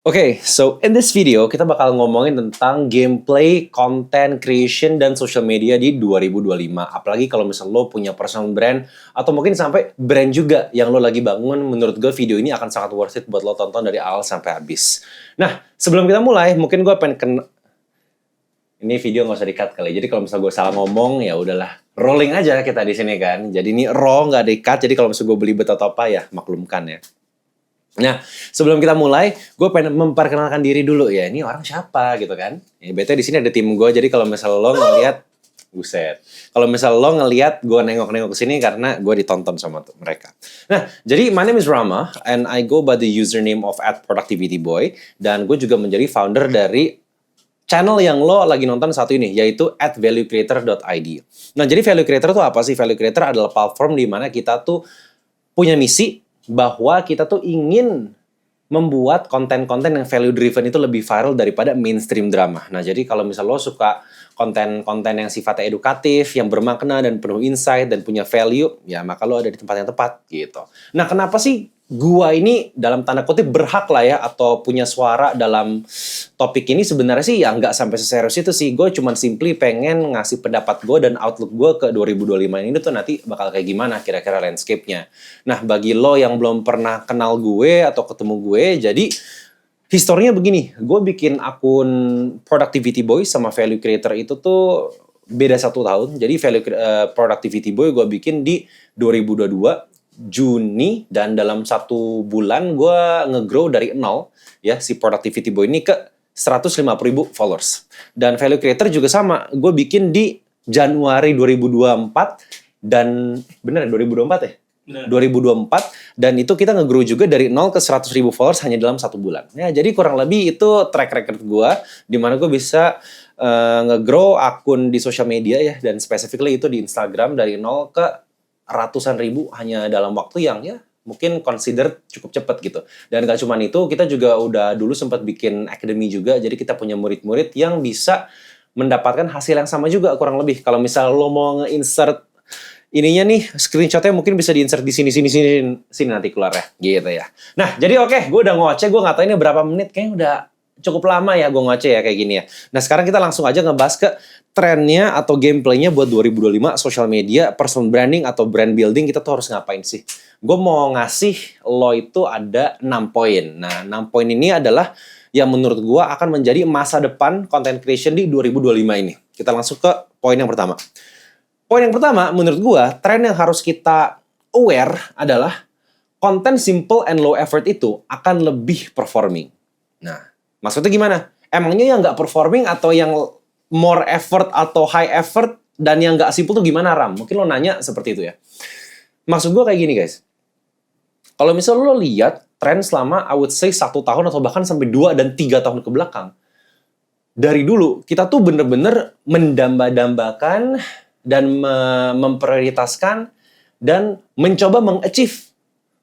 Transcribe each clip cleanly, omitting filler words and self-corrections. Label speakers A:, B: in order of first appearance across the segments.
A: Okay, so in this video kita bakal ngomongin tentang gameplay, content creation, dan social media di 2025. Apalagi kalau misal lo punya personal brand atau mungkin sampai brand juga yang lo lagi bangun, menurut gue video ini akan sangat worth it buat lo tonton dari awal sampai habis. Nah, sebelum kita mulai, mungkin gue pengen ini video nggak usah di-cut kali. Jadi kalau misal gue salah ngomong, ya udahlah. Rolling aja kita di sini kan. Jadi ini raw, nggak di-cut. Jadi kalau misal gue belibet atau apa, ya maklumkan ya. Nah, sebelum kita mulai, gue pengen memperkenalkan diri dulu ya. Ini orang siapa gitu kan? Ya, BTW di sini ada tim gue. Jadi kalau misal lo ngelihat, buset. Kalau misal lo ngelihat gue nengok-nengok ke sini karena gue ditonton sama mereka. Nah, jadi my name is Rama and I go by the username of @productivityboy, dan gue juga menjadi founder dari channel yang lo lagi nonton satu ini, yaitu @valuecreator.id. Nah, jadi Value Creator itu apa sih? Value Creator adalah platform di mana kita tuh punya misi bahwa kita tuh ingin membuat konten-konten yang value driven itu lebih viral daripada mainstream drama. Nah, jadi kalau misal lo suka konten-konten yang sifatnya edukatif, yang bermakna dan penuh insight dan punya value, ya maka lo ada di tempat yang tepat gitu. Nah, kenapa sih gua ini dalam tanda kutip berhak lah ya atau punya suara dalam topik ini? Sebenarnya sih ya nggak sampai seserius itu sih. Gue cuman simply pengen ngasih pendapat gue dan outlook gue ke 2025 ini tuh nanti bakal kayak gimana kira-kira landscape-nya. Nah, bagi lo yang belum pernah kenal gue atau ketemu gue, jadi historinya begini. Gue bikin akun Productivity Boy sama Value Creator itu tuh beda 1 tahun. Jadi Productivity Boy gue bikin di 2022 Juni, dan dalam 1 bulan gue nge-grow dari 0 ya si Productivity Boy ini ke 150.000 followers. Dan Value Creator juga sama, gue bikin di Januari 2024 dan bener 2024 ya? Bener. 2024, dan itu kita nge-grow juga dari 0 ke 100.000 followers hanya dalam 1 bulan. Ya, jadi kurang lebih itu track record gue, di mana gue bisa nge-grow akun di social media ya, dan specifically itu di Instagram dari 0 ke ratusan ribu hanya dalam waktu yang ya mungkin consider cukup cepat gitu. Dan gak cuma itu, kita juga udah dulu sempat bikin academy juga. Jadi kita punya murid-murid yang bisa mendapatkan hasil yang sama juga kurang lebih. Kalau misal lo mau nge-insert ininya nih, screenshotnya mungkin bisa di-insert di sini nanti keluar ya. Gitu ya. Nah, jadi oke, gue udah ngoceh. Gue gak tahu ini berapa menit, kayaknya udah cukup lama ya gue ngoceh ya kayak gini ya. Nah, sekarang kita langsung aja ngebahas ke trennya atau gameplaynya buat 2025 social media, personal branding atau brand building. Kita tuh harus ngapain sih? Gue mau ngasih lo itu ada 6 poin. Nah, 6 poin ini adalah yang menurut gue akan menjadi masa depan content creation di 2025 ini. Kita langsung ke poin yang pertama. Poin yang pertama, menurut gue, tren yang harus kita aware adalah konten simple and low effort itu akan lebih performing. Nah, maksudnya gimana? Emangnya yang nggak performing atau yang more effort atau high effort dan yang nggak simple tuh gimana, Ram? Mungkin lo nanya seperti itu ya. Maksud gue kayak gini, guys. Kalau misal lo lihat tren selama, I would say 1 tahun atau bahkan sampai 2 dan 3 tahun ke belakang. Dari dulu, kita tuh bener-bener mendamba-dambakan dan memprioritaskan dan mencoba meng-achieve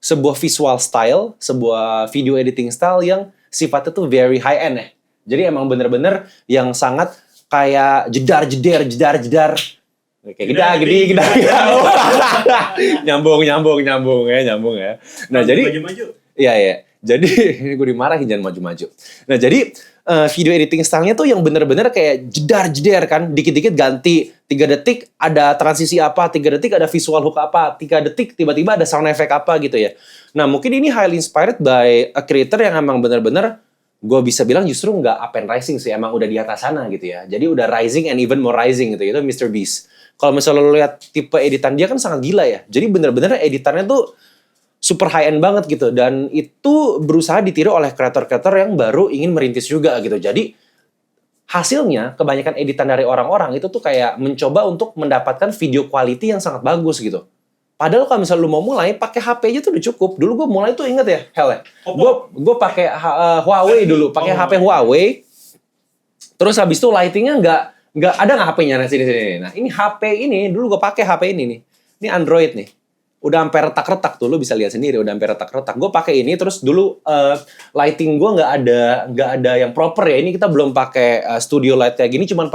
A: sebuah visual style, sebuah video editing style yang sifatnya tuh very high end ya. Jadi emang bener-bener yang sangat kayak jedar. Kayak gede. Nyambung ya. Nah, jadi maju. Iya. Jadi gue dimarahin jangan maju-maju. Nah, jadi video editing style-nya tuh yang bener-bener kayak jedar kan. Dikit-dikit ganti. 3 detik ada transisi apa, 3 detik ada visual hook apa, 3 detik tiba-tiba ada sound effect apa gitu ya. Nah, mungkin ini highly inspired by a creator yang emang bener-bener gue bisa bilang justru nggak up and rising sih, emang udah di atas sana gitu ya. Jadi udah rising and even more rising gitu, itu Mr. Beast. Kalau misalnya lo lihat tipe editan dia kan sangat gila ya. Jadi bener-bener editannya tuh super high end banget gitu. Dan itu berusaha ditiru oleh kreator-kreator yang baru ingin merintis juga gitu. Jadi hasilnya kebanyakan editan dari orang-orang itu tuh kayak mencoba untuk mendapatkan video quality yang sangat bagus gitu. Padahal kalau misalnya lu mau mulai pakai HP aja tuh udah cukup. Dulu gue mulai tuh inget ya, Hel ya. Gue pakai Huawei dulu, pakai HP Huawei. Terus habis itu lightingnya nggak ada nggak HP-nya sini. Nah, ini HP ini dulu gue pakai HP ini nih. Ini Android nih. Udah sampai retak-retak tuh, lu bisa lihat sendiri udah sampai retak-retak. Gue pakai ini terus dulu lighting gue nggak ada yang proper ya. Ini kita belum pakai studio light kayak gini, cuman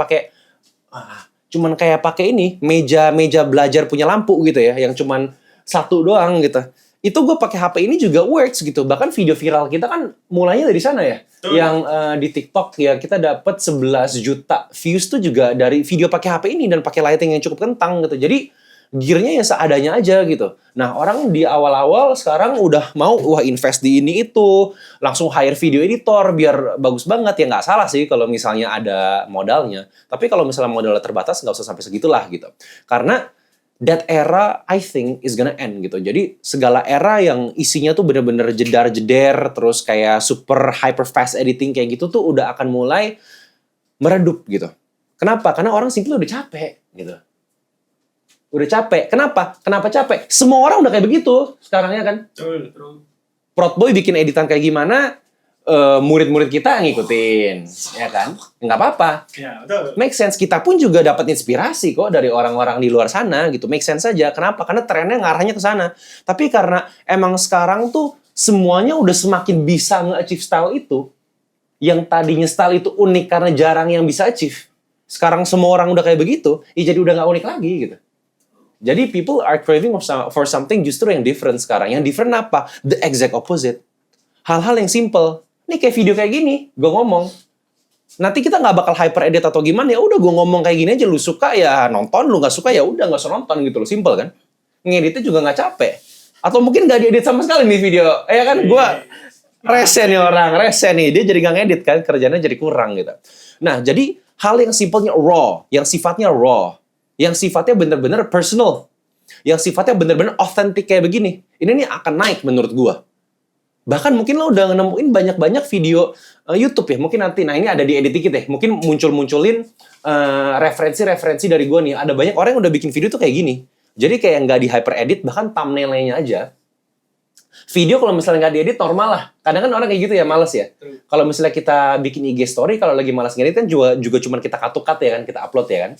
A: kayak pakai ini meja belajar punya lampu gitu ya, yang cuman 1 doang gitu. itu gue pakai HP ini juga works gitu. Bahkan video viral kita kan mulainya dari sana ya. Yang di TikTok ya kita dapat 11 juta views tuh juga dari video pakai HP ini dan pakai lighting yang cukup kentang gitu. Jadi gearnya ya seadanya aja gitu. Nah orang di awal-awal sekarang udah mau invest di ini itu, langsung hire video editor biar bagus banget ya nggak salah sih kalau misalnya ada modalnya. Tapi kalau misalnya modalnya terbatas nggak usah sampai segitulah gitu. Karena that era I think is gonna end gitu. Jadi segala era yang isinya tuh bener-bener jedar-jeder terus kayak super hyper fast editing kayak gitu tuh udah akan mulai meredup gitu. Kenapa? Karena orang simply udah capek gitu. Udah capek. Kenapa? Kenapa capek? Semua orang udah kayak begitu sekarang ya kan. Protboy bikin editan kayak gimana, murid-murid kita ngikutin, ya kan? Nggak apa-apa.
B: Ya, betul.
A: Make sense. Kita pun juga dapat inspirasi kok dari orang-orang di luar sana gitu. Make sense saja. Kenapa? Karena trennya ngarahnya ke sana. Tapi karena emang sekarang tuh semuanya udah semakin bisa nge-achieve style itu. Yang tadinya style itu unik karena jarang yang bisa achieve. Sekarang semua orang udah kayak begitu, ya jadi udah nggak unik lagi gitu. Jadi people are craving for something justru yang different sekarang. Yang different apa? The exact opposite. Hal-hal yang simple. Nih kayak video kayak gini, gue ngomong. Nanti kita nggak bakal hyper edit atau gimana, ya udah gue ngomong kayak gini aja. Lu suka ya nonton, lu nggak suka ya udah nggak usah nonton gitu loh. Simple kan? Ngeditnya juga nggak capek. Atau mungkin nggak diedit sama sekali nih video. Ya kan gue rese nih orang, rese nih. Dia jadi nggak ngedit kan, kerjanya jadi kurang gitu. Nah jadi hal yang simpelnya raw, yang sifatnya raw. Yang sifatnya bener-bener personal. Yang sifatnya bener-bener authentic kayak begini. Ini nih akan naik menurut gua. Bahkan mungkin lo udah nemuin banyak-banyak video YouTube ya. Mungkin nanti, nah ini ada di edit dikit ya. Mungkin munculin referensi-referensi dari gua nih. Ada banyak orang yang udah bikin video tuh kayak gini. Jadi kayak nggak di hyper edit, bahkan thumbnail-nya aja. Video kalau misalnya nggak diedit normal lah. Kadang kan orang kayak gitu ya, males ya. Kalau misalnya kita bikin IG story, kalau lagi malas ngedit kan juga cuma kita cut ya kan, kita upload ya kan.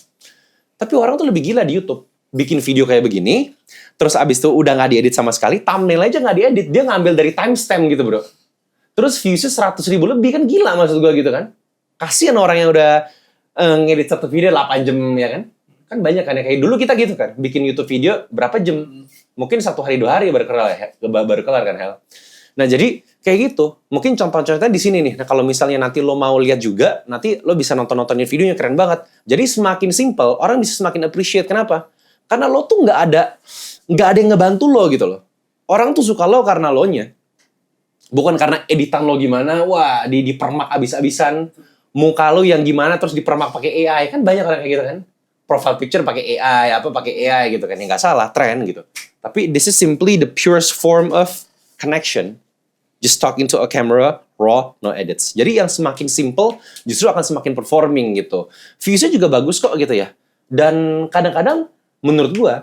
A: Tapi orang tuh lebih gila di YouTube. Bikin video kayak begini, terus abis itu udah nggak diedit sama sekali, thumbnail aja nggak diedit. Dia ngambil dari timestamp gitu bro. Terus viewsnya 100.000 lebih, kan gila maksud gue gitu kan. Kasian orang yang udah ngedit satu video 8 jam ya kan. Kan banyak kan ya, kayak dulu kita gitu kan. Bikin YouTube video berapa jam. Mungkin 1 hari 2 hari baru kelar kan hell. Nah jadi kayak gitu. Mungkin contoh-contohnya di sini nih. Nah kalau misalnya nanti lo mau lihat juga, nanti lo bisa nontonin videonya keren banget. Jadi semakin simple, orang bisa semakin appreciate. Kenapa? Karena lo tuh nggak ada yang ngebantu lo gitu loh. Orang tuh suka lo karena lo nya. Bukan karena editan lo gimana, wah dipermak abis-abisan. Muka lo yang gimana terus dipermak pakai AI. Kan banyak orang kayak gitu kan. Profile picture pakai AI, pakai AI gitu kan. Ya nggak salah, tren gitu. Tapi this is simply the purest form of connection. Just talking to a camera, raw, no edits. Jadi yang semakin simple justru akan semakin performing gitu. Views-nya juga bagus kok gitu ya. Dan kadang-kadang menurut gua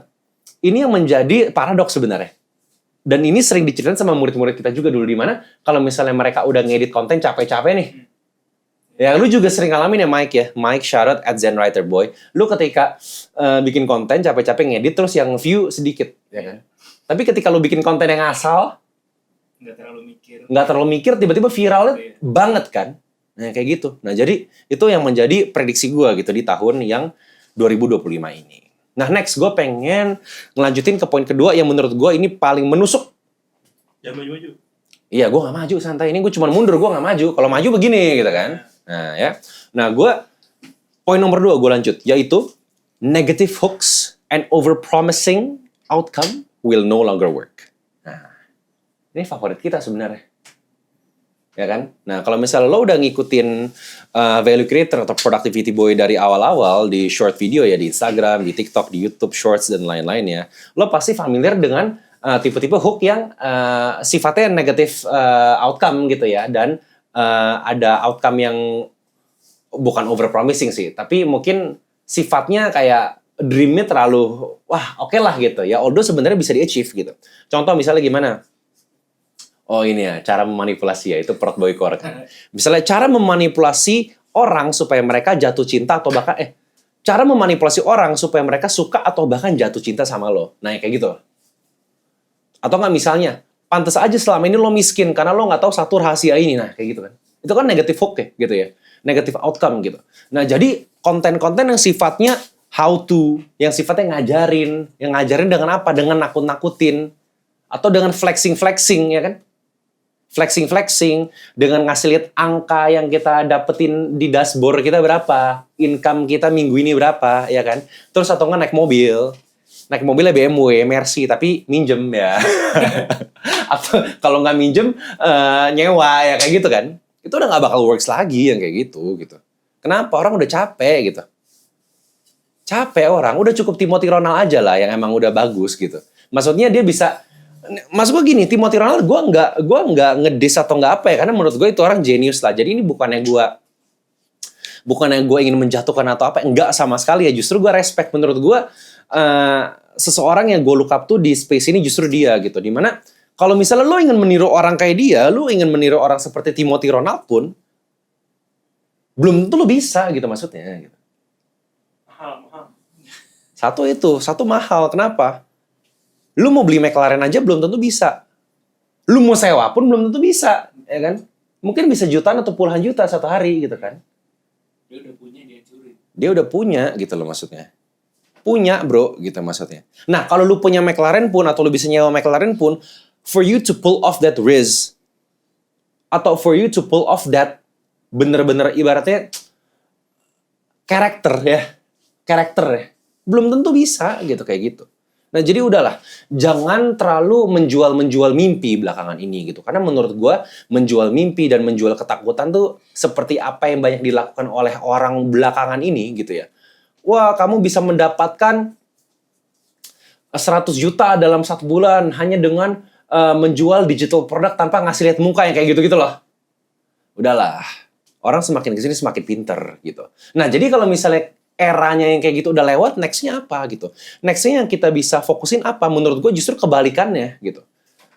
A: ini yang menjadi paradoks sebenarnya. Dan ini sering diceritain sama murid-murid kita juga dulu, di mana kalau misalnya mereka udah ngedit konten capek-capek nih. Ya lu juga sering ngalamin ya Mike ya. Mike Sharad at Zenwriter Boy. Lu ketika bikin konten capek-capek ngedit terus yang view sedikit ya kan. Tapi ketika lu bikin konten yang asal, nggak terlalu mikir, tiba-tiba viralnya banget kan. Nah kayak gitu. Nah jadi itu yang menjadi prediksi gue gitu di tahun yang 2025 ini. Nah next gue pengen ngelanjutin ke poin kedua yang menurut gue ini paling menusuk.
B: Jangan maju-maju.
A: Iya gue nggak maju, santai. Ini gue cuma mundur, gue nggak maju. Kalau maju begini gitu kan. Nah ya. Nah gue poin nomor 2 gue lanjut, yaitu negative hooks and over-promising outcome will no longer work. Ini favorit kita sebenarnya. Ya kan? Nah, kalau misalnya lo udah ngikutin value creator atau productivity boy dari awal-awal di short video ya, di Instagram, di TikTok, di YouTube Shorts, dan lain-lainnya, lo pasti familiar dengan tipe-tipe hook yang sifatnya negatif outcome gitu ya. Dan ada outcome yang bukan over promising sih, tapi mungkin sifatnya kayak dreamnya terlalu, wah oke lah gitu ya. Although sebenarnya bisa di-achieve gitu. Contoh misalnya gimana? Oh ini ya, cara memanipulasi ya, itu Protboy Core kan. Misalnya cara memanipulasi orang supaya mereka jatuh cinta atau bahkan cara memanipulasi orang supaya mereka suka atau bahkan jatuh cinta sama lo. Nah kayak gitu. Atau nggak misalnya, pantas aja selama ini lo miskin karena lo nggak tahu satu rahasia ini. Nah kayak gitu kan. Itu kan negative hook ya gitu ya. Negative outcome gitu. Nah jadi konten-konten yang sifatnya how to, yang sifatnya ngajarin. Yang ngajarin dengan apa? Dengan nakut-nakutin. Atau dengan flexing-flexing, ya kan? Flexing-flexing, dengan ngasih lihat angka yang kita dapetin di dashboard kita berapa, income kita minggu ini berapa, ya kan? Terus atau nggak naik mobilnya BMW, Mercy, tapi minjem ya. Atau kalau nggak minjem, nyewa, ya kayak gitu kan? Itu udah nggak bakal works lagi yang kayak gitu. Kenapa? Orang udah capek gitu. Capek orang, udah cukup Timothy Ronald aja lah yang emang udah bagus gitu. Maksudnya dia bisa, maksud gue gini, Timothy Ronald gue nggak ngedis atau nggak apa ya, karena menurut gue itu orang jenius lah. Jadi ini bukannya gue ingin menjatuhkan atau apa, enggak sama sekali ya. Justru gue respect, menurut gue seseorang yang gue look up tuh di space ini justru dia gitu. Dimana kalau misalnya lo ingin meniru orang kayak dia, lo ingin meniru orang seperti Timothy Ronald pun, belum tentu lo bisa gitu maksudnya. Gitu.
B: Mahal.
A: Satu mahal. Kenapa? Lu mau beli McLaren aja belum tentu bisa. Lu mau sewa pun belum tentu bisa, ya kan? Mungkin bisa jutaan atau puluhan juta satu hari gitu kan.
C: Dia udah punya, dia curi.
A: Dia udah punya gitu loh maksudnya. Punya bro gitu maksudnya. Nah kalau lu punya McLaren pun atau lu bisa nyewa McLaren pun, for you to pull off that risk, atau for you to pull off that bener-bener ibaratnya karakter ya, belum tentu bisa gitu kayak gitu. Nah jadi udahlah, jangan terlalu menjual mimpi belakangan ini gitu. Karena menurut gua menjual mimpi dan menjual ketakutan tuh seperti apa yang banyak dilakukan oleh orang belakangan ini gitu ya. Wah kamu bisa mendapatkan 100 juta dalam 1 bulan hanya dengan menjual digital product tanpa ngasih lihat muka yang kayak gitu-gitu loh. Udahlah, orang semakin kesini semakin pinter gitu. Nah jadi kalau misalnya eranya yang kayak gitu udah lewat, next-nya apa gitu. Next-nya yang kita bisa fokusin apa? Menurut gue justru kebalikannya gitu.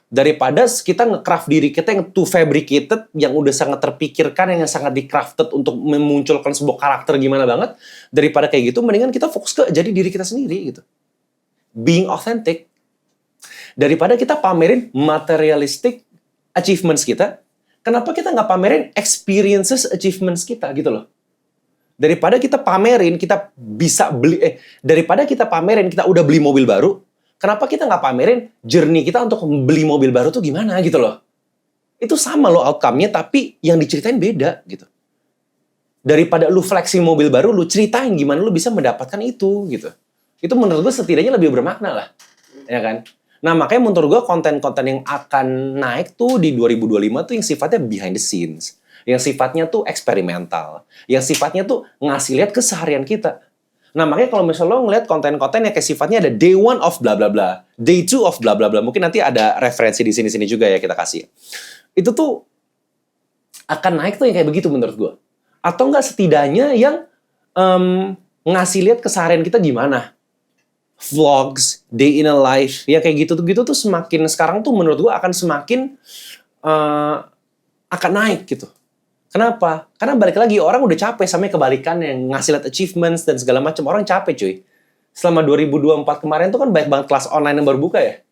A: Daripada kita nge-craft diri kita yang too fabricated, yang udah sangat terpikirkan, yang sangat di-crafted untuk memunculkan sebuah karakter gimana banget, daripada kayak gitu, mendingan kita fokus ke jadi diri kita sendiri gitu. Being authentic. Daripada kita pamerin materialistic achievements kita, kenapa kita nggak pamerin experiences achievements kita gitu loh. Daripada kita pamerin, kita bisa beli, daripada kita pamerin, kita udah beli mobil baru, kenapa kita nggak pamerin journey kita untuk beli mobil baru tuh gimana gitu loh. Itu sama loh outcome-nya, tapi yang diceritain beda gitu. Daripada lu flexing mobil baru, lu ceritain gimana lu bisa mendapatkan itu gitu. Itu menurut gue setidaknya lebih bermakna lah. Ya kan? Nah makanya menurut gue konten-konten yang akan naik tuh di 2025 tuh yang sifatnya behind the scenes. Yang sifatnya tuh eksperimental, yang sifatnya tuh ngasih lihat keseharian kita. Nah makanya kalau misalnya lo ngeliat konten-konten yang kayak sifatnya ada day 1 of bla bla bla, day 2 of bla bla bla, mungkin nanti ada referensi di sini-sini juga ya kita kasih. Itu tuh akan naik tuh yang kayak begitu menurut gue. Atau enggak setidaknya yang ngasih lihat keseharian kita gimana. Vlogs, day in a life, ya kayak gitu tuh semakin sekarang tuh menurut gue akan semakin akan naik gitu. Kenapa? Karena balik lagi orang udah capek sama kebalikannya, ngasih lihat achievements dan segala macam. Orang capek cuy. Selama 2024 kemarin tuh kan banyak banget kelas online yang baru buka ya.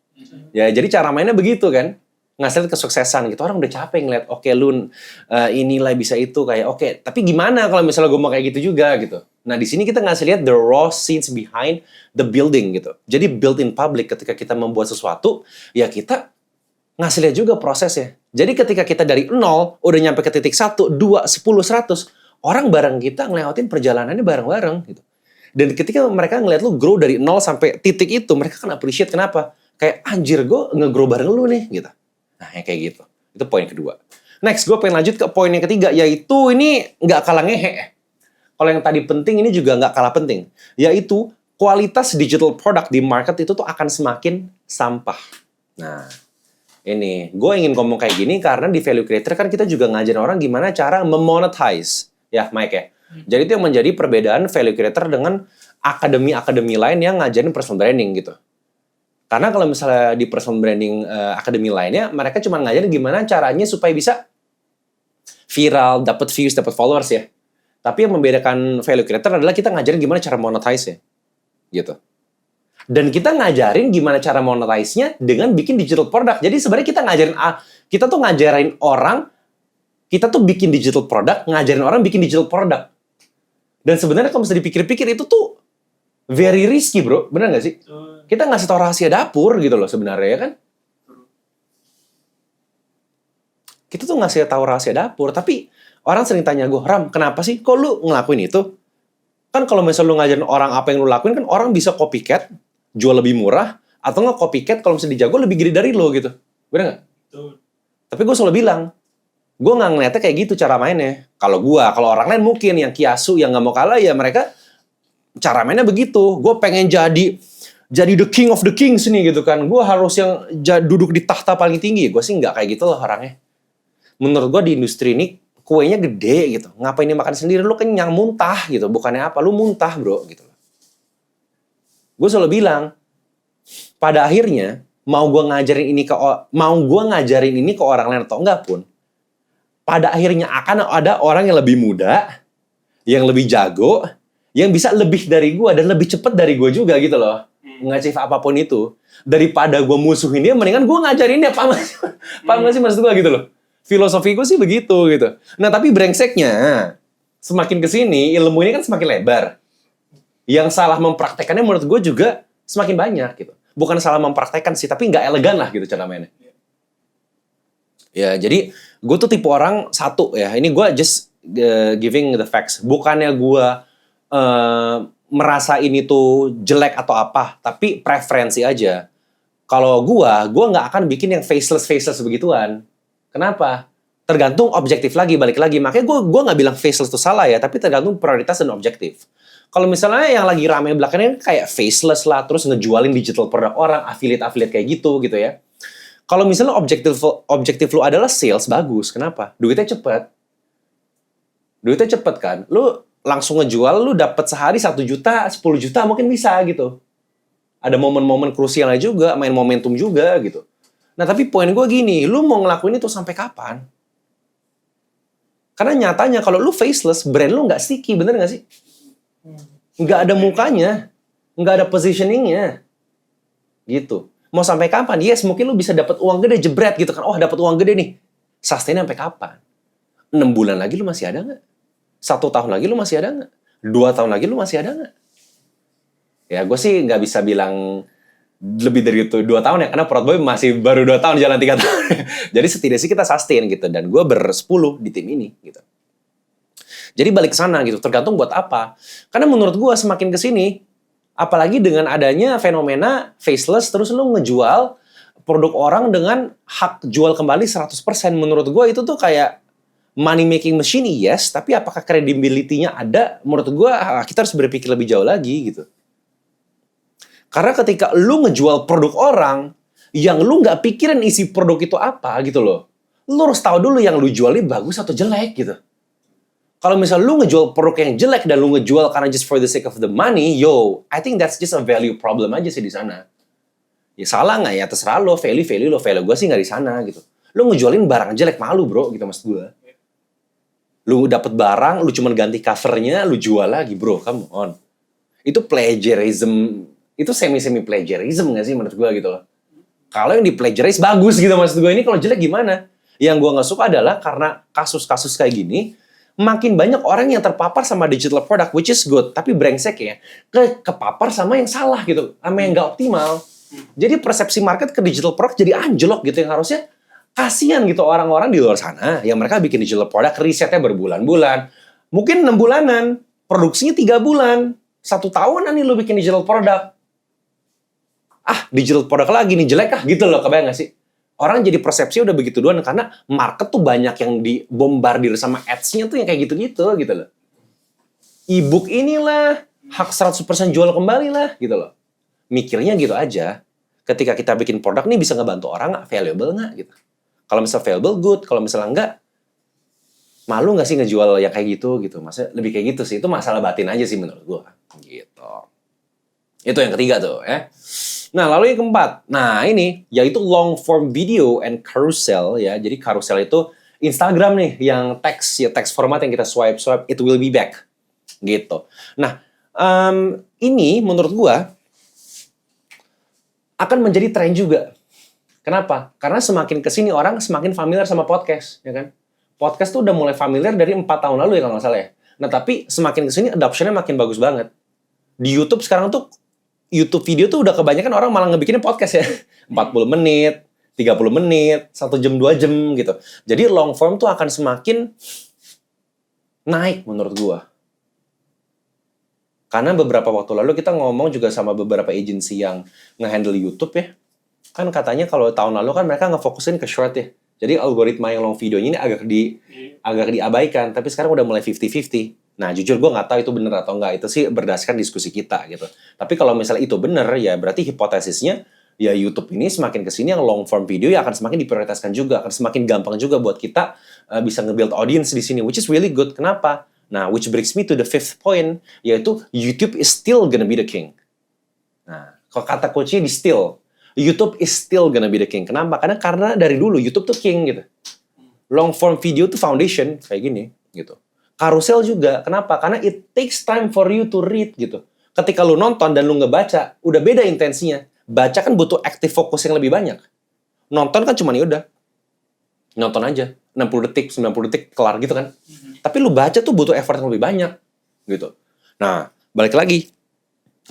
A: Ya jadi cara mainnya begitu kan. Ngasih lihat kesuksesan gitu. Orang udah capek ngeliat, oke Lun, inilah bisa itu kayak oke. Tapi gimana kalau misalnya gue mau kayak gitu juga gitu. Nah di sini kita ngasih lihat the raw scenes behind the building gitu. Jadi build in public ketika kita membuat sesuatu, ya kita ngasih lihat juga prosesnya. Jadi ketika kita dari 0 udah nyampe ke titik 1, 2, 10, 100, orang bareng kita ngelewatin perjalanannya bareng-bareng gitu. Dan ketika mereka ngeliat lu grow dari 0 sampai titik itu, mereka kan appreciate kenapa? Kayak anjir gue nge-grow bareng lu nih gitu. Nah, yang kayak gitu. Itu poin kedua. Next, gue pengen lanjut ke poin yang ketiga, yaitu ini nggak kalah ngehe. Kalau yang tadi penting, ini juga nggak kalah penting. Yaitu kualitas digital product di market itu tuh akan semakin sampah. Nah, ini, gue ingin ngomong kayak gini karena di Value Creator kan kita juga ngajarin orang gimana cara memonetize. Ya, Mike ya. Jadi itu yang menjadi perbedaan Value Creator dengan akademi-akademi lain yang ngajarin personal branding gitu. Karena kalau misalnya di personal branding akademi lainnya, mereka cuma ngajarin gimana caranya supaya bisa viral, dapat views, dapat followers ya. Tapi yang membedakan Value Creator adalah kita ngajarin gimana cara monetize ya. Gitu. Dan kita ngajarin gimana cara monetize-nya dengan bikin digital product. Jadi sebenarnya kita tuh ngajarin orang, kita tuh bikin digital product, ngajarin orang bikin digital product. Dan sebenarnya kalau misalnya dipikir-pikir itu tuh very risky bro, bener nggak sih? Kita ngasih tau rahasia dapur gitu loh sebenarnya ya kan? Kita tuh ngasih tahu rahasia dapur, tapi orang sering tanya gue, Ram, kenapa sih kok lu ngelakuin itu? Kan kalau misalnya lu ngajarin orang apa yang lu lakuin, kan orang bisa copycat, jual lebih murah, atau nggak copycat kalau misalnya dijago lebih gede dari lo gitu. Bener nggak?
B: Betul.
A: Tapi gue selalu bilang, gue nggak ngeliatnya kayak gitu cara mainnya. Kalau orang lain mungkin yang kiasu, yang nggak mau kalah, ya mereka cara mainnya begitu. Gue pengen jadi the king of the kings nih gitu kan. Gue harus yang duduk di tahta paling tinggi. Gue sih nggak kayak gitu loh orangnya. Menurut gue di industri ini kuenya gede gitu. Ngapain dimakan sendiri? Lu kenyang, muntah gitu. Bukannya apa? Lu muntah bro gitu. Gue selalu bilang, pada akhirnya mau gue ngajarin ini ke orang lain atau enggak pun, pada akhirnya akan ada orang yang lebih muda, yang lebih jago, yang bisa lebih dari gue dan lebih cepat dari gue juga gitu loh. Nge-achieve apapun itu. Daripada gue musuhin dia, mendingan gue ngajarin dia. Paham gak sih maksud gue gitu loh? Filosofi gue sih begitu gitu. Nah tapi brengseknya, semakin kesini ilmu ini kan semakin lebar. Yang salah mempraktekannya menurut gue juga semakin banyak gitu. Bukan salah mempraktekkan sih, tapi nggak elegan lah gitu cara mainnya. Ya jadi gue tuh tipe orang satu ya. Ini gue just giving the facts. Bukannya gue merasa ini tuh jelek atau apa, tapi preferensi aja. Kalau gue nggak akan bikin yang faceless begituan. Kenapa? Tergantung objektif lagi, balik lagi. Makanya gue nggak bilang faceless itu salah ya, tapi tergantung prioritas dan objektif. Kalau misalnya yang lagi rame belakangnya kayak faceless lah, terus ngejualin digital produk orang, affiliate kayak gitu ya. Kalau misalnya objektif lu adalah sales, bagus. Kenapa? Duitnya cepet kan. Lu langsung ngejual, lu dapat sehari 1 juta, 10 juta mungkin bisa gitu. Ada momen-momen krusialnya juga, main momentum juga gitu. Nah tapi poin gue gini, lu mau ngelakuin itu sampai kapan? Karena nyatanya kalau lu faceless, brand lu nggak sticky, bener nggak sih? Nggak ada mukanya, nggak ada positioningnya, gitu. Mau sampai kapan? Yes, mungkin lu bisa dapat uang gede, jebret gitu kan. Oh, dapat uang gede nih. Sustain sampai kapan? 6 bulan lagi lu masih ada nggak? 1 tahun lagi lu masih ada nggak? 2 tahun lagi lu masih ada nggak? Ya, gue sih nggak bisa bilang lebih dari itu 2 tahun ya, karena Proud Boy masih baru 2 tahun, jalan 3 tahun. Jadi setidaknya kita sustain gitu, dan gue ber-10 di tim ini gitu. Jadi balik ke sana gitu, tergantung buat apa. Karena menurut gue semakin kesini, apalagi dengan adanya fenomena faceless, terus lu ngejual produk orang dengan hak jual kembali 100%. Menurut gue itu tuh kayak money making machine, yes, tapi apakah credibility-nya ada? Menurut gue kita harus berpikir lebih jauh lagi gitu. Karena ketika lu ngejual produk orang, yang lu nggak pikirin isi produk itu apa gitu loh. Lu harus tahu dulu yang lu jual ini bagus atau jelek gitu. Kalau misal lu ngejual produk yang jelek dan lu ngejual karena just for the sake of the money, I think that's just a value problem aja sih di sana. Ya salah nggak ya, terserah lo, value gue sih nggak di sana gitu. Lu ngejualin barang jelek, malu bro gitu maksud gue. Lu dapet barang, lu cuma ganti covernya, lu jual lagi bro, come on. Itu plagiarism. Itu semi plagiarism nggak sih menurut gue gitu loh. Kalau yang di plagiarize bagus gitu maksud gue, ini kalau jelek gimana? Yang gue nggak suka adalah karena kasus-kasus kayak gini, makin banyak orang yang terpapar sama digital product, which is good, tapi brengsek ya, kepapar sama yang salah gitu, sama yang nggak optimal. Jadi persepsi market ke digital product jadi anjlok gitu, yang harusnya kasihan gitu orang-orang di luar sana yang mereka bikin digital product, risetnya berbulan-bulan, mungkin 6 bulanan, produksinya 3 bulan, 1 tahunan nih lo bikin digital product. Digital product lagi nih, jelek gitu loh, kebayang gak sih? Orang jadi persepsi udah begitu doang karena market tuh banyak yang dibombardir sama ads-nya tuh yang kayak gitu-gitu gitu loh. E-book inilah, hak 100% jual kembali lah gitu loh. Mikirnya gitu aja. Ketika kita bikin produk nih bisa ngebantu orang nggak? Valuable nggak gitu. Kalau misalnya valuable, good. Kalau misalnya enggak, malu nggak sih ngejual yang kayak gitu gitu. Maksudnya lebih kayak gitu sih. Itu masalah batin aja sih menurut gue. Gitu. Itu yang ketiga tuh ya. Nah, lalu yang keempat. Nah, ini yaitu long form video and carousel ya. Jadi carousel itu Instagram nih yang teks format yang kita swipe, it will be back. Gitu. Nah, ini menurut gua akan menjadi tren juga. Kenapa? Karena semakin kesini orang semakin familiar sama podcast, ya kan? Podcast tuh udah mulai familiar dari 4 tahun lalu ya kalau nggak salah ya. Nah, tapi semakin kesini adoption-nya makin bagus banget. Di YouTube sekarang tuh YouTube video tuh udah kebanyakan orang malah ngebikinnya podcast ya. 40 menit, 30 menit, 1 jam, 2 jam gitu. Jadi long form tuh akan semakin naik menurut gua. Karena beberapa waktu lalu kita ngomong juga sama beberapa agency yang nge-handle YouTube ya. Kan katanya kalau tahun lalu kan mereka ngefokusin ke short ya. Jadi algoritma yang long videonya ini agak diabaikan, tapi sekarang udah mulai 50-50. Nah, jujur gue nggak tahu itu bener atau nggak. Itu sih berdasarkan diskusi kita gitu. Tapi kalau misalnya itu bener, ya berarti hipotesisnya ya YouTube ini semakin kesini yang long form video ya akan semakin diprioritaskan juga, akan semakin gampang juga buat kita bisa nge-build audience di sini, which is really good. Kenapa? Nah, which brings me to the fifth point, yaitu YouTube is still gonna be the king. Nah, kalau kata coachnya di still, YouTube is still gonna be the king. Kenapa? Karena dari dulu YouTube tuh king gitu. Long form video tuh foundation kayak gini gitu. Karusel juga. Kenapa? Karena it takes time for you to read gitu. Ketika lu nonton dan lu ngebaca, udah beda intensinya. Baca kan butuh active focus yang lebih banyak. Nonton kan cuma ya udah. Nonton aja. 60 detik, 90 detik kelar gitu kan. Tapi lu baca tuh butuh effort yang lebih banyak gitu. Nah, balik lagi.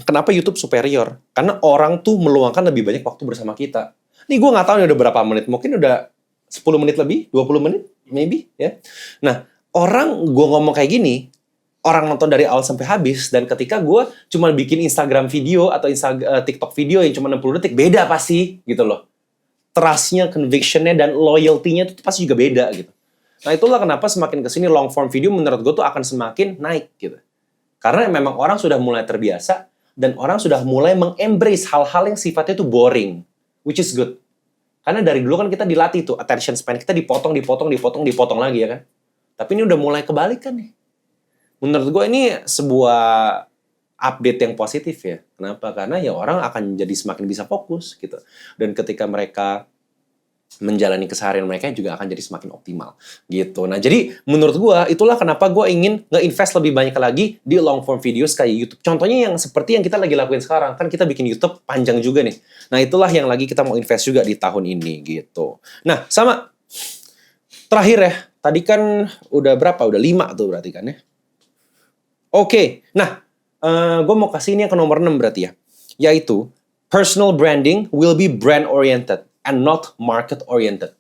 A: Kenapa YouTube superior? Karena orang tuh meluangkan lebih banyak waktu bersama kita. Nih gue nggak tahu nih udah berapa menit. Mungkin udah 10 menit lebih, 20 menit, maybe ya. Nah, orang gue ngomong kayak gini, orang nonton dari awal sampai habis, dan ketika gue cuma bikin Instagram video atau TikTok video yang cuma 60 detik, beda pasti gitu loh. Trust-nya, conviction-nya, dan loyalty-nya itu pasti juga beda gitu. Nah, itulah kenapa semakin kesini long form video menurut gue tuh akan semakin naik gitu. Karena memang orang sudah mulai terbiasa, dan orang sudah mulai meng-embrace hal-hal yang sifatnya tuh boring, which is good. Karena dari dulu kan kita dilatih tuh, attention span kita dipotong lagi ya kan. Tapi ini udah mulai kebalikan nih. Menurut gue ini sebuah update yang positif ya. Kenapa? Karena ya orang akan jadi semakin bisa fokus gitu. Dan ketika mereka menjalani keseharian mereka juga akan jadi semakin optimal gitu. Nah, jadi menurut gue itulah kenapa gue ingin nge-invest lebih banyak lagi di long form videos kayak YouTube. Contohnya yang seperti yang kita lagi lakuin sekarang. Kan kita bikin YouTube panjang juga nih. Nah, itulah yang lagi kita mau invest juga di tahun ini gitu. Nah, sama terakhir ya. Tadi kan udah berapa? Udah 5 tuh berarti kan ya. Oke. Nah, gue mau kasih ini yang ke nomor 6 berarti ya. Yaitu personal branding will be brand oriented and not market oriented.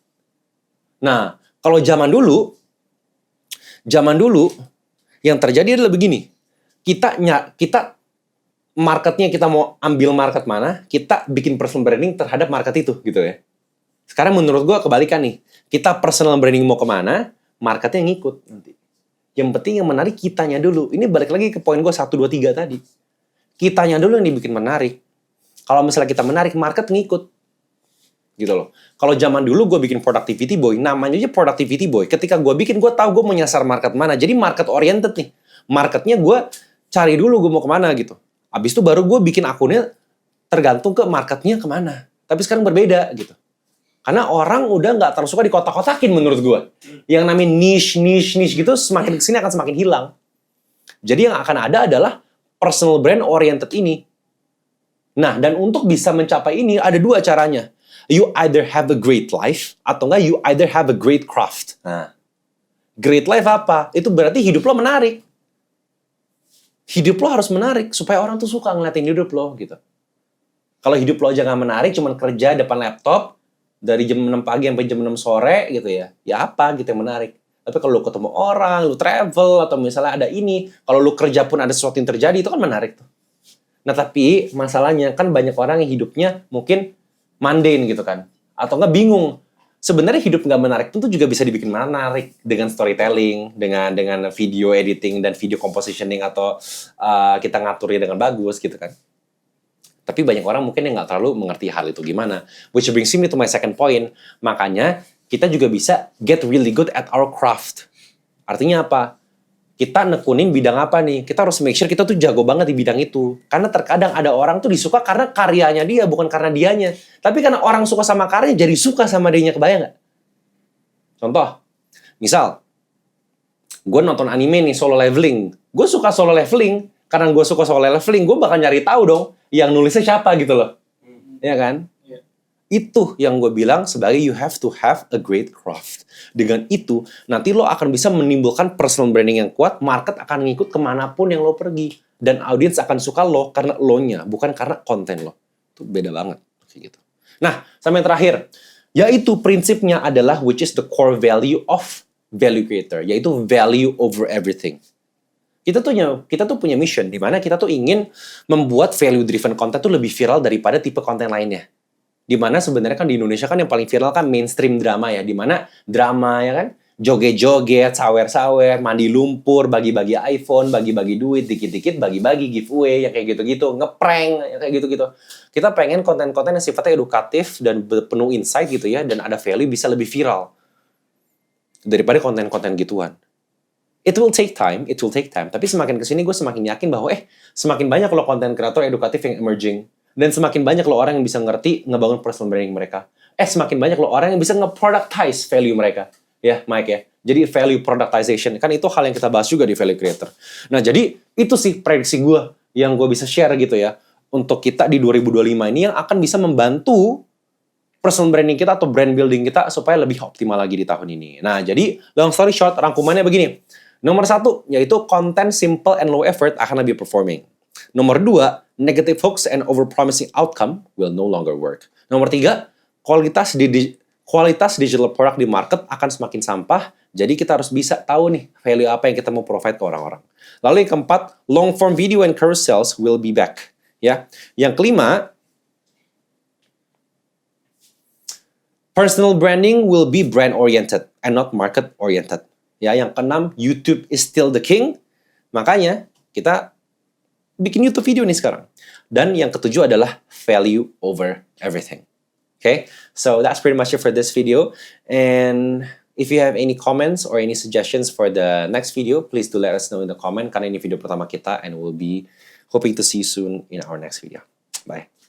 A: Nah, kalau zaman dulu yang terjadi adalah begini. Kita marketnya kita mau ambil market mana, kita bikin personal branding terhadap market itu gitu ya. Sekarang menurut gue kebalikan nih. Kita personal branding mau kemana, marketnya ngikut nanti. Yang penting yang menarik kitanya dulu. Ini balik lagi ke poin gue 1, 2, 3 tadi. Kitanya dulu yang dibikin menarik. Kalau misalnya kita menarik, market ngikut. Gitu loh. Kalau zaman dulu gue bikin productivity boy, namanya aja productivity boy. Ketika gue bikin, gue tahu gue mau nyasar market mana. Jadi market oriented nih. Marketnya gue cari dulu gue mau kemana gitu. Abis itu baru gue bikin akunnya tergantung ke marketnya kemana. Tapi sekarang berbeda gitu. Karena orang udah nggak terlalu suka dikotak-kotakin menurut gue. Yang namanya niche gitu semakin kesini akan semakin hilang. Jadi yang akan ada adalah personal brand oriented ini. Nah, dan untuk bisa mencapai ini ada 2 caranya. You either have a great life atau enggak you either have a great craft. Nah, great life apa? Itu berarti hidup lo menarik. Hidup lo harus menarik supaya orang tuh suka ngeliatin hidup lo gitu. Kalau hidup lo aja nggak menarik, cuman kerja depan laptop dari jam 6 pagi sampai jam 6 sore gitu ya. Ya apa gitu yang menarik. Tapi kalau lo ketemu orang, lo travel atau misalnya ada ini, kalau lo kerja pun ada sesuatu yang terjadi, itu kan menarik tuh. Nah, tapi masalahnya kan banyak orang yang hidupnya mungkin mundane gitu kan. Atau nggak bingung. Sebenarnya hidup nggak menarik itu juga bisa dibikin menarik dengan storytelling, dengan video editing dan video compositioning atau kita ngaturnya dengan bagus gitu kan. Tapi banyak orang mungkin yang nggak terlalu mengerti hal itu gimana. Which brings me to my second point. Makanya kita juga bisa get really good at our craft. Artinya apa? Kita nekunin bidang apa nih? Kita harus make sure kita tuh jago banget di bidang itu. Karena terkadang ada orang tuh disuka karena karyanya dia, bukan karena dianya. Tapi karena orang suka sama karyanya, jadi suka sama dianya, kebayang nggak? Contoh, misal, gue nonton anime nih, Solo Leveling. Gue suka Solo Leveling, karena gue suka Solo Leveling, gue bakal nyari tahu dong, yang nulisnya siapa gitu loh. Iya kan? Itu yang gue bilang sebagai you have to have a great craft. Dengan itu, nanti lo akan bisa menimbulkan personal branding yang kuat, market akan ngikut kemanapun yang lo pergi. Dan audiens akan suka lo karena lo-nya, bukan karena konten lo. Itu beda banget. Gitu. Nah, sama yang terakhir. Yaitu prinsipnya adalah which is the core value of value creator, yaitu value over everything. Kita tuh punya mission di mana kita tuh ingin membuat value driven content tuh lebih viral daripada tipe konten lainnya. Di mana sebenarnya kan di Indonesia kan yang paling viral kan mainstream drama ya, di mana drama ya kan joget-joget, sawer-sawer, mandi lumpur, bagi-bagi iPhone, bagi-bagi duit, dikit-dikit bagi-bagi giveaway, yang kayak gitu-gitu, ngeprank, yang kayak gitu-gitu. Kita pengen konten-konten yang sifatnya edukatif dan penuh insight gitu ya, dan ada value bisa lebih viral daripada konten-konten gituan. It will take time. Tapi semakin kesini gue semakin yakin bahwa semakin banyak lo konten kreator edukatif yang emerging. Dan semakin banyak lo orang yang bisa ngerti ngebangun personal branding mereka. Semakin banyak lo orang yang bisa nge-productize value mereka. Ya, Mike ya. Jadi value productization. Kan itu hal yang kita bahas juga di Value Creator. Nah, jadi itu sih prediksi gue yang gue bisa share gitu ya. Untuk kita di 2025 ini yang akan bisa membantu personal branding kita atau brand building kita supaya lebih optimal lagi di tahun ini. Nah, jadi long story short, rangkumannya begini. Nomor 1, yaitu content simple and low effort akan lebih performing. Nomor 2, negative hoax and over-promising outcome will no longer work. Nomor 3, kualitas digital product di market akan semakin sampah, jadi kita harus bisa tahu nih value apa yang kita mau provide ke orang-orang. Lalu yang keempat, long form video and carousels will be back. Ya, yang kelima, personal branding will be brand oriented and not market oriented. Ya, yang keenam, YouTube is still the king. Makanya kita bikin YouTube video nih sekarang. Dan yang ketujuh adalah value over everything. Okay, so that's pretty much it for this video. And if you have any comments or any suggestions for the next video, please do let us know in the comment. Karena ini video pertama kita, and we'll be hoping to see you soon in our next video. Bye.